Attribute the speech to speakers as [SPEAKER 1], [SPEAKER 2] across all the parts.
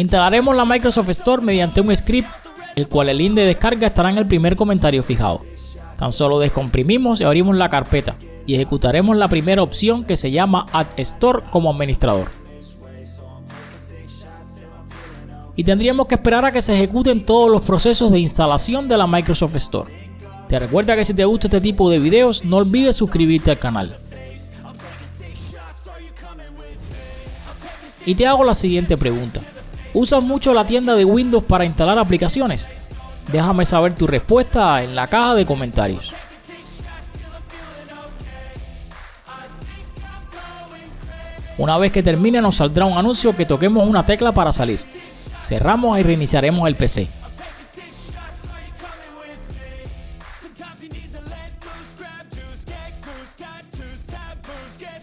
[SPEAKER 1] Instalaremos la Microsoft Store mediante un script, el cual el link de descarga estará en el primer comentario fijado. Tan solo descomprimimos y abrimos la carpeta y ejecutaremos la primera opción que se llama Add Store como administrador. Y tendríamos que esperar a que se ejecuten todos los procesos de instalación de la Microsoft Store. Te recuerda que si te gusta este tipo de videos, no olvides suscribirte al canal. Y te hago la siguiente pregunta: ¿usas mucho la tienda de Windows para instalar aplicaciones? Déjame saber tu respuesta en la caja de comentarios. Una vez que termine nos saldrá un anuncio que toquemos una tecla para salir. Cerramos y reiniciaremos el PC.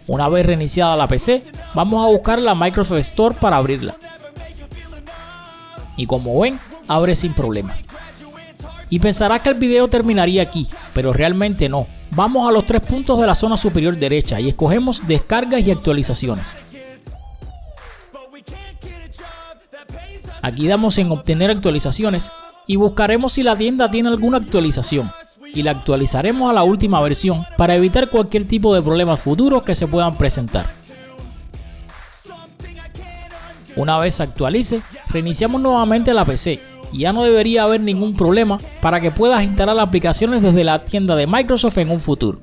[SPEAKER 1] Una vez reiniciada la PC, vamos a buscar la Microsoft Store para abrirla. Y como ven, abre sin problemas. Y pensarás que el video terminaría aquí, pero realmente no. Vamos a los 3 puntos de la zona superior derecha y escogemos descargas y actualizaciones. Aquí damos en obtener actualizaciones y buscaremos si la tienda tiene alguna actualización y la actualizaremos a la última versión para evitar cualquier tipo de problemas futuros que se puedan presentar. Una vez se actualice, reiniciamos nuevamente la PC y ya no debería haber ningún problema para que puedas instalar aplicaciones desde la tienda de Microsoft en un futuro.